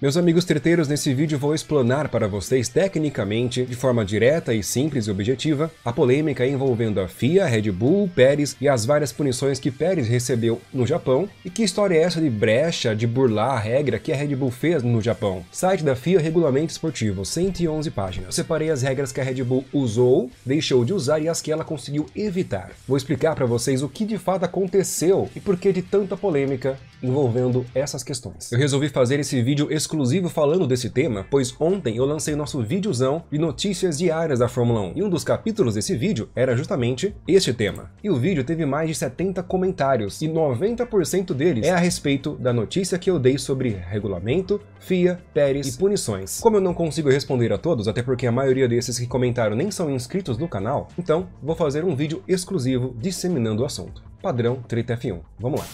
Meus amigos treteiros, nesse vídeo vou explanar para vocês tecnicamente, de forma direta e simples e objetiva, a polêmica envolvendo a FIA, Red Bull, Pérez e as várias punições que Pérez recebeu no Japão. E que história é essa de brecha, de burlar a regra que a Red Bull fez no Japão? Site da FIA, Regulamento Esportivo, 111 páginas. Eu separei as regras que a Red Bull usou, deixou de usar e as que ela conseguiu evitar. Vou explicar para vocês o que de fato aconteceu e por que de tanta polêmica envolvendo essas questões. Eu resolvi fazer esse vídeo exclusivo falando desse tema, pois ontem eu lancei nosso videozão de notícias diárias da Fórmula 1, e um dos capítulos desse vídeo era justamente este tema. E o vídeo teve mais de 70 comentários, e 90% deles é a respeito da notícia que eu dei sobre regulamento, FIA, Pérez e punições. Como eu não consigo responder a todos, até porque a maioria desses que comentaram nem são inscritos no canal, então vou fazer um vídeo exclusivo disseminando o assunto. Padrão Treta F1. Vamos lá.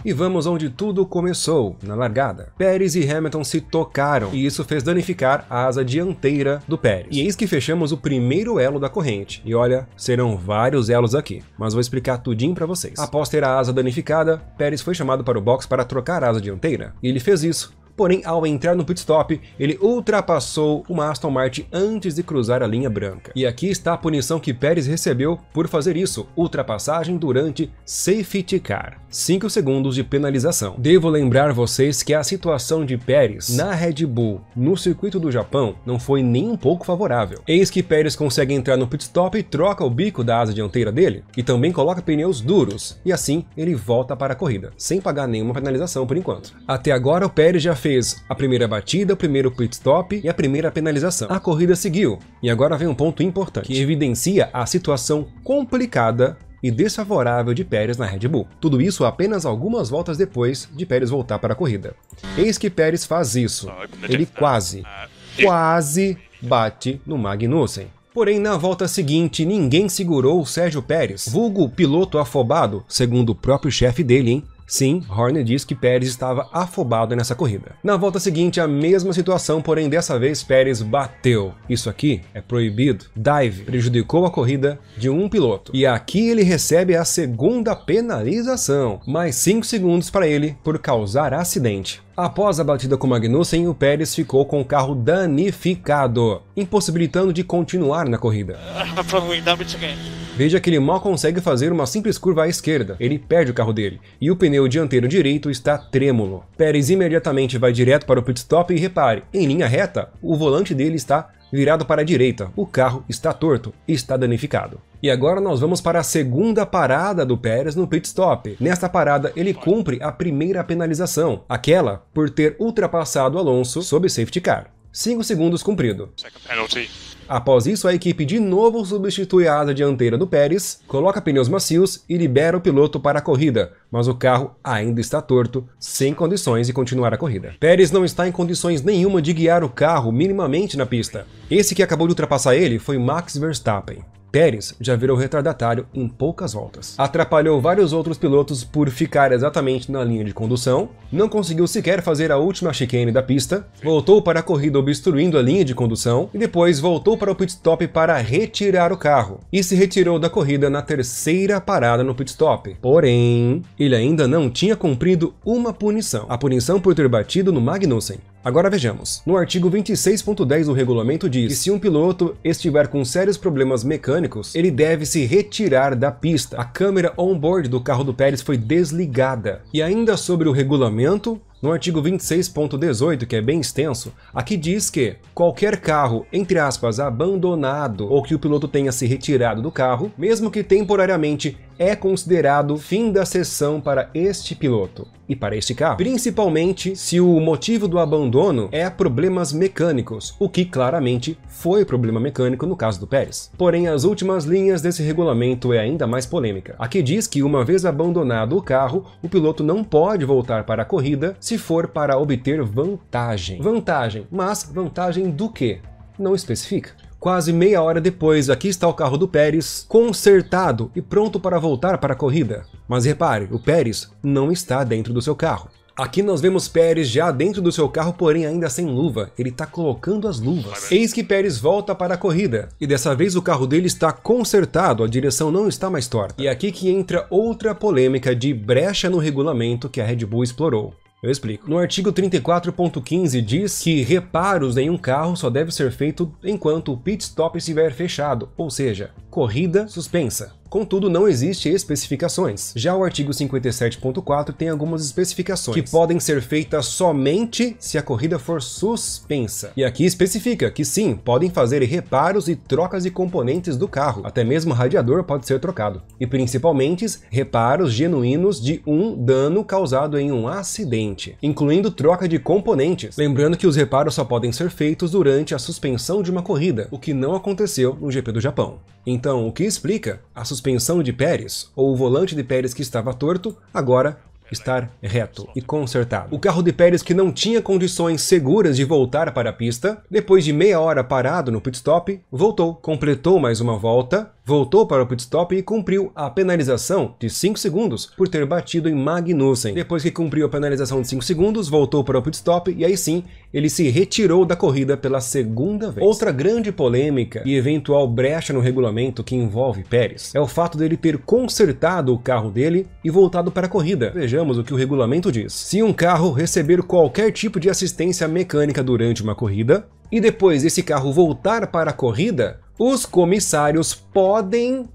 E vamos onde tudo começou, na largada. Pérez e Hamilton se tocaram, e isso fez danificar a asa dianteira do Pérez. E eis que fechamos o primeiro elo da corrente. E olha, serão vários elos aqui, mas vou explicar tudinho pra vocês. Após ter a asa danificada, Pérez foi chamado para o box para trocar a asa dianteira, e ele fez isso. Porém, ao entrar no pit stop, ele ultrapassou uma Aston Martin antes de cruzar a linha branca. E aqui está a punição que Pérez recebeu por fazer isso: ultrapassagem durante safety car. 5 segundos de penalização. Devo lembrar vocês que a situação de Pérez na Red Bull no circuito do Japão não foi nem um pouco favorável. Eis que Pérez consegue entrar no pit stop e troca o bico da asa dianteira dele, e também coloca pneus duros, e assim ele volta para a corrida, sem pagar nenhuma penalização por enquanto. Até agora o Pérez já fez a primeira batida, o primeiro pit stop e a primeira penalização. A corrida seguiu, e agora vem um ponto importante, que evidencia a situação complicada e desfavorável de Pérez na Red Bull. Tudo isso apenas algumas voltas depois de Pérez voltar para a corrida. Eis que Pérez faz isso. Ele quase bate no Magnussen. Porém, na volta seguinte, ninguém segurou o Sérgio Pérez, vulgo piloto afobado, segundo o próprio chefe dele, hein? Sim, Horner diz que Pérez estava afobado nessa corrida. Na volta seguinte, a mesma situação, porém dessa vez Pérez bateu. Isso aqui é proibido. Dive prejudicou a corrida de um piloto. E aqui ele recebe a segunda penalização. Mais 5 segundos para ele por causar acidente. Após a batida com Magnussen, o Pérez ficou com o carro danificado, impossibilitando de continuar na corrida. Veja que ele mal consegue fazer uma simples curva à esquerda, ele perde o carro dele, e o pneu dianteiro direito está trêmulo. Pérez imediatamente vai direto para o pit stop e repare, em linha reta, o volante dele está virado para a direita, o carro está torto e está danificado. E agora nós vamos para a segunda parada do Pérez no pit stop. Nesta parada ele cumpre a primeira penalização, aquela por ter ultrapassado Alonso sob safety car. 5 segundos cumprido. Após isso, a equipe de novo substitui a asa dianteira do Pérez, coloca pneus macios e libera o piloto para a corrida, mas o carro ainda está torto, sem condições de continuar a corrida. Pérez não está em condições nenhuma de guiar o carro minimamente na pista. Esse que acabou de ultrapassar ele foi Max Verstappen. Pérez já virou retardatário em poucas voltas. Atrapalhou vários outros pilotos por ficar exatamente na linha de condução, não conseguiu sequer fazer a última chicane da pista, voltou para a corrida obstruindo a linha de condução e depois voltou para o pit stop para retirar o carro. E se retirou da corrida na terceira parada no pit stop. Porém, ele ainda não tinha cumprido uma punição, a punição por ter batido no Magnussen. Agora vejamos. No artigo 26.10 do regulamento diz que se um piloto estiver com sérios problemas mecânicos, ele deve se retirar da pista. A câmera on-board do carro do Pérez foi desligada. E ainda sobre o regulamento, no artigo 26.18, que é bem extenso, aqui diz que qualquer carro, entre aspas, abandonado ou que o piloto tenha se retirado do carro, mesmo que temporariamente, é considerado fim da sessão para este piloto e para este carro, principalmente se o motivo do abandono é problemas mecânicos, o que claramente foi problema mecânico no caso do Pérez. Porém, as últimas linhas desse regulamento é ainda mais polêmica. Aqui diz que uma vez abandonado o carro, o piloto não pode voltar para a corrida se for para obter vantagem. Vantagem, mas vantagem do quê? Não especifica. Quase meia hora depois, aqui está o carro do Pérez, consertado e pronto para voltar para a corrida. Mas repare, o Pérez não está dentro do seu carro. Aqui nós vemos Pérez já dentro do seu carro, porém ainda sem luva. Ele está colocando as luvas. Eis que Pérez volta para a corrida. E dessa vez o carro dele está consertado, a direção não está mais torta. E aqui que entra outra polêmica de brecha no regulamento que a Red Bull explorou. Eu explico. No artigo 34.15 diz que reparos em um carro só deve ser feito enquanto o pit stop estiver fechado, ou seja, corrida suspensa. Contudo, não existe especificações. Já o artigo 57.4 tem algumas especificações que podem ser feitas somente se a corrida for suspensa. E aqui especifica que sim, podem fazer reparos e trocas de componentes do carro. Até mesmo o radiador pode ser trocado. E principalmente reparos genuínos de um dano causado em um acidente, incluindo troca de componentes. Lembrando que os reparos só podem ser feitos durante a suspensão de uma corrida, o que não aconteceu no GP do Japão. Então, o que explica a suspensão de Pérez, ou o volante de Pérez que estava torto, agora estar reto e consertado. O carro de Pérez, que não tinha condições seguras de voltar para a pista, depois de meia hora parado no pit stop, voltou, completou mais uma volta, voltou para o pit stop e cumpriu a penalização de 5 segundos por ter batido em Magnussen. Depois que cumpriu a penalização de 5 segundos, voltou para o pit stop e aí sim, ele se retirou da corrida pela segunda vez. Outra grande polêmica e eventual brecha no regulamento que envolve Pérez é o fato dele ter consertado o carro dele e voltado para a corrida. Vejamos o que o regulamento diz. Se um carro receber qualquer tipo de assistência mecânica durante uma corrida e depois esse carro voltar para a corrida, os comissários podem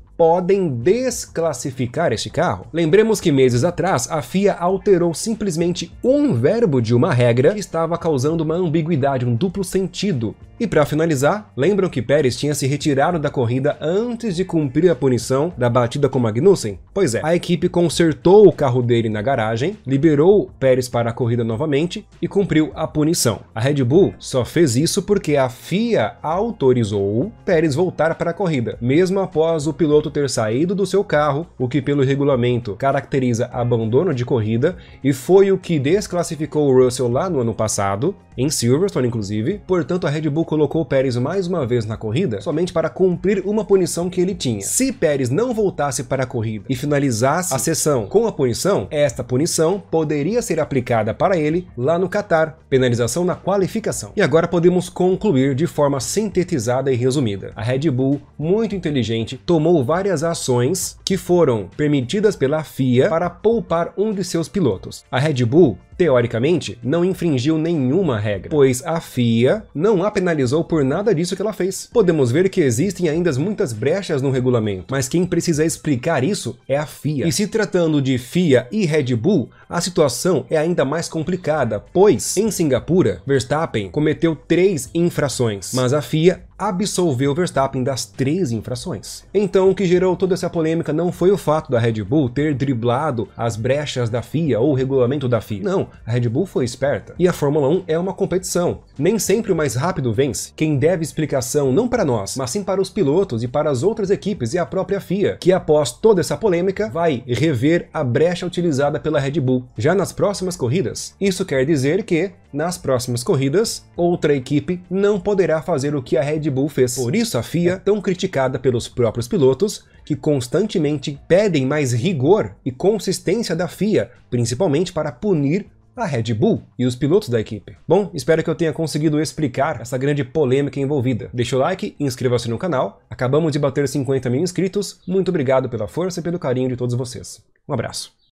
desclassificar este carro. Lembremos que meses atrás a FIA alterou simplesmente um verbo de uma regra que estava causando uma ambiguidade, um duplo sentido. E para finalizar, lembram que Pérez tinha se retirado da corrida antes de cumprir a punição da batida com Magnussen? Pois é, a equipe consertou o carro dele na garagem, liberou Pérez para a corrida novamente e cumpriu a punição. A Red Bull só fez isso porque a FIA autorizou Pérez voltar para a corrida, mesmo após o piloto ter saído do seu carro, o que pelo regulamento caracteriza abandono de corrida e foi o que desclassificou o Russell lá no ano passado, em Silverstone inclusive. Portanto, a Red Bull colocou Pérez mais uma vez na corrida somente para cumprir uma punição que ele tinha. Se Pérez não voltasse para a corrida e finalizasse a sessão com a punição, esta punição poderia ser aplicada para ele lá no Qatar, penalização na qualificação. E agora podemos concluir de forma sintetizada e resumida. A Red Bull, muito inteligente, tomou várias ações que foram permitidas pela FIA para poupar um de seus pilotos. A Red Bull, teoricamente, não infringiu nenhuma regra, pois a FIA não a penalizou por nada disso que ela fez. Podemos ver que existem ainda muitas brechas no regulamento, mas quem precisa explicar isso é a FIA. E se tratando de FIA e Red Bull, a situação é ainda mais complicada, pois em Singapura, Verstappen cometeu 3 infrações, mas a FIA absolveu Verstappen das 3 infrações. Então, o que gerou toda essa polêmica não foi o fato da Red Bull ter driblado as brechas da FIA ou o regulamento da FIA. Não, a Red Bull foi esperta. E a Fórmula 1 é uma competição. Nem sempre o mais rápido vence. Quem deve explicação não para nós, mas sim para os pilotos e para as outras equipes e a própria FIA, que após toda essa polêmica vai rever a brecha utilizada pela Red Bull já nas próximas corridas. Isso quer dizer que, nas próximas corridas, outra equipe não poderá fazer o que a Red Bull fez. Por isso a FIA é tão criticada pelos próprios pilotos, que constantemente pedem mais rigor e consistência da FIA, principalmente para punir a Red Bull e os pilotos da equipe. Bom, espero que eu tenha conseguido explicar essa grande polêmica envolvida. Deixa o like e inscreva-se no canal. Acabamos de bater 50 mil inscritos. Muito obrigado pela força e pelo carinho de todos vocês. Um abraço.